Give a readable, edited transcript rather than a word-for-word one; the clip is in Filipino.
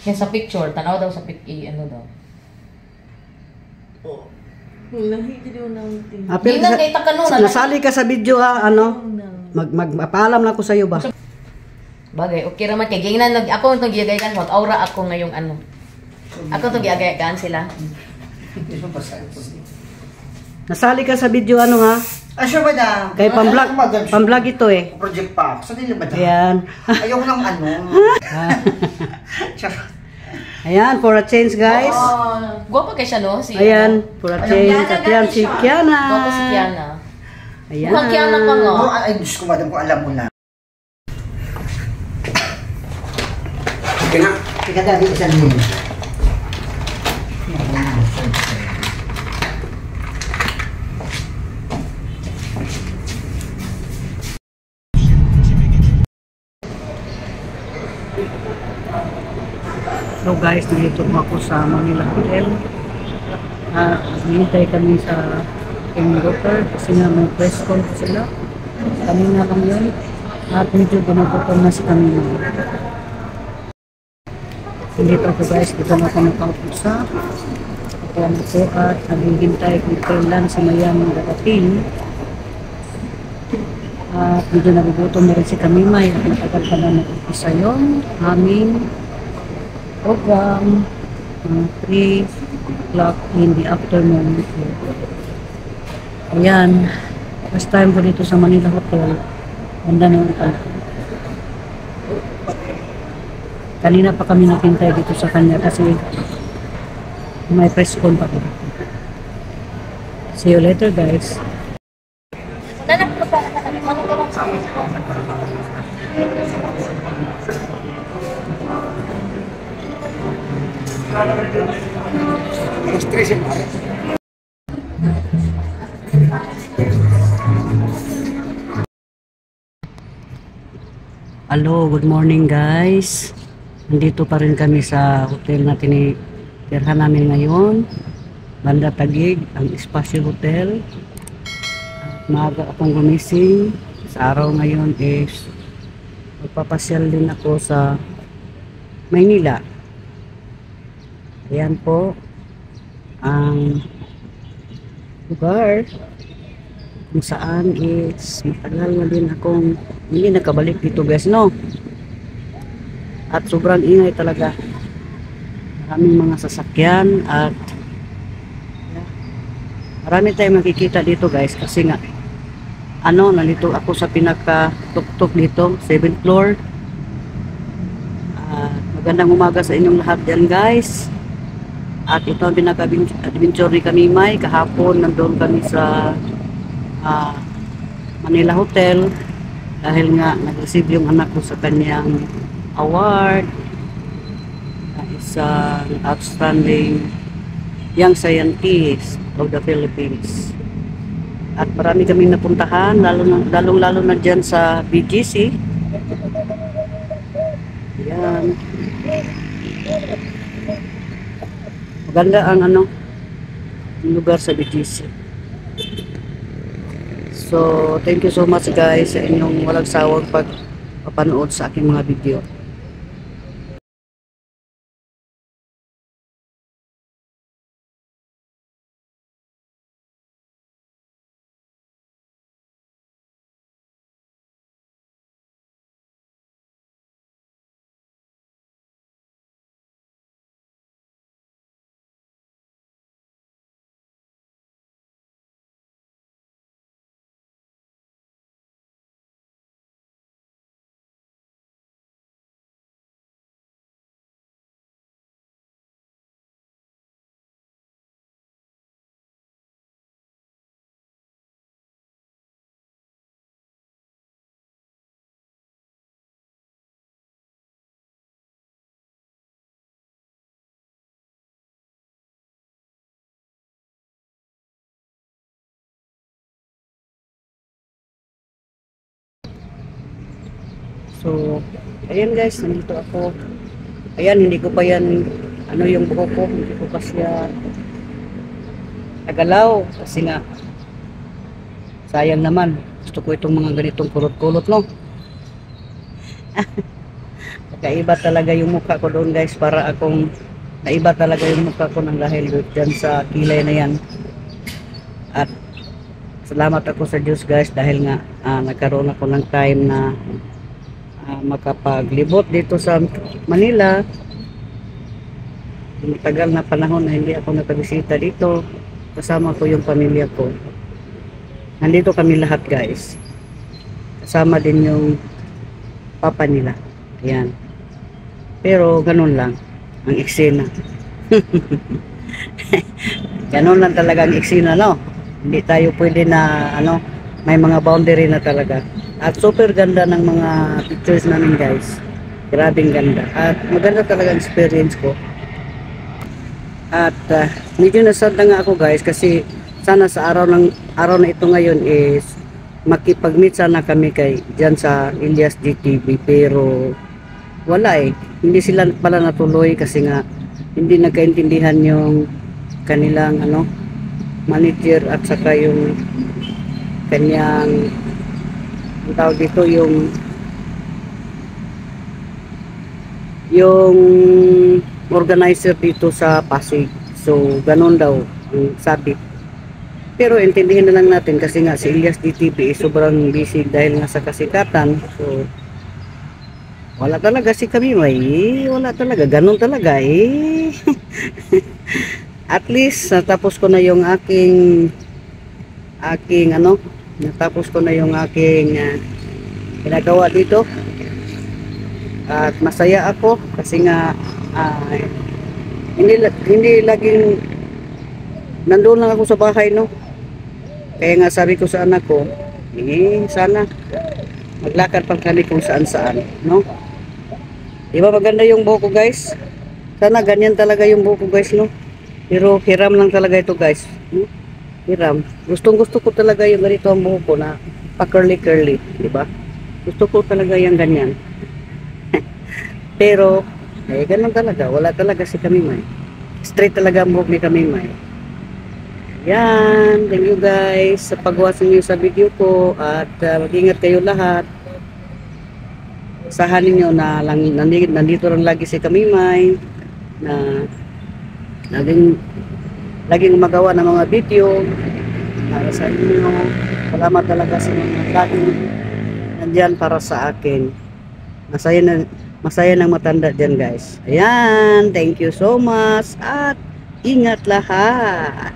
Yan sa picture, tanaw daw sa ano daw. Apil ka nasali ka sa video ha, ano? Magpaalam lang ko sa iyo ba? Bagay, okay raman kay gingnan ako itong giyagayan mo, aura ako ngayong ano. Ako itong giyagayan sila. Nasali ka sa video ano ha? Sure ba na? Kay pamblog ito eh. Project pa. Sa nila ba na? Ayan. Ayaw lang ano. Ayan, for a change guys. Guwapa kay siya no? Si, ayan, for a change. At yan si Kiana. Guwapa si Kiana. Ayan. Mukhang Kiana pa nga. Ay, Diyos ko madam ko alam mo na. Okay na. Tika dati isang nila. So guys, nandito ako sa Manila Hotel. Hinintay kami sa King Doctor kasi nga may press call sila. Kanina lang yun. At medyo gumagutom na si kami. Nandito ako guys, dito na ako nakaupo sa kukuhan ko at naghihintay kung kailan si Mayan dadating. At medyo nagugutom na rin si Kamimay at matagal pa na nag-upisa yung aming program 3 o'clock in the afternoon. Ayan, first time ko dito sa Manila Hotel. Ganda naman pala. Kanina pa kami nakintay dito sa kanya kasi may press con pa dito. See you later guys. Hello, good morning guys. Nandito pa rin kami sa hotel na tinitirhan namin ngayon. Banda Taguig, ang Espasyo Hotel. At maaga akong gumising. Sa araw ngayon is magpapasyal din ako sa Maynila. Ayan po ang lugar kung saan is matagal na din akong hindi nakabalik dito guys, no? At sobrang ingay talaga. Maraming mga sasakyan at marami tayong makikita dito guys kasi nga nandito ako sa pinaka tuktok dito, 7th floor. Magandang umaga sa inyong lahat dyan guys. At ito ang pinaka-adventure ni Kamimay. Kahapon nandun kami sa Manila Hotel dahil nga nag-receive yung anak ko sa kanyang award na isang outstanding young scientist of the Philippines. At marami kaming napuntahan lalo na dyan sa BGC. Ayan. Maganda ang lugar sa BGC. So, thank you so much guys sa inyong walang sawang pagpapanood sa aking mga video. So, ayan guys, nandito ako. Ayan, hindi ko pa yan, yung buhok ko, hindi ko pa siya nagalaw. Kasi nga, sayang naman. Gusto ko itong mga ganitong kulot-kulot, no? kaiba talaga yung mukha ko doon guys, para akong naiba talaga yung mukha ko ng dahil dyan sa kilay na yan. At salamat ako sa Diyos guys dahil nga nagkaroon ako ng time na makapaglibot dito sa Manila. Matagal na panahon na hindi ako nakabisita dito, kasama ko yung pamilya ko. Nandito kami lahat guys, kasama din yung papa nila. Ayan. Pero ganun lang ang eksena. Ganun lang talaga ang eksena, no? Hindi tayo pwede na may mga boundary na talaga. At super ganda ng mga pictures namin guys. Grabing ganda. At maganda talaga ang experience ko. At medyo nasad na nga ako guys kasi sana sa araw na ito ngayon is makipag-meet sana kami dyan sa Elias GTV, pero wala hindi sila pala natuloy kasi nga hindi nagkaintindihan yung kanilang manager at saka yung kanyang tawag dito yung organizer dito sa Pasig. So ganun daw ang sabi. Pero intindihin na lang natin kasi nga si Elias DTV sobrang busy dahil nga sa kasikatan. So wala talaga si Kamimay, wala talaga, ganun talaga At least natapos ko na yung aking ginagawa dito. At masaya ako kasi nga hindi laging nandoon lang ako sa bahay, no. Kaya nga sabi ko sa anak ko, sana maglakad pang kami kung saan-saan, no? Diba maganda yung buhok ko guys? Sana ganyan talaga yung buhok ko guys, no? Pero hiram lang talaga ito guys, no? Hiram. Gustong gusto ko talaga yung ganito ang buhok ko na pa curly curly, diba? Gusto ko talaga yung ganyan. Pero ganun talaga, wala talaga si Kamimay. Straight talaga ang buhok ni Kamimay. Yan, thank you guys sa pag-watch niyo sa video ko at mag-ingat kayo lahat. Usahan niyo na nandito lang lagi si Kamimay na laging magawa ng mga video para sa inyo. Salamat talaga sa mga laging nandyan para sa akin. Masaya ng matanda dyan guys. Ayan, thank you so much at ingat lahat.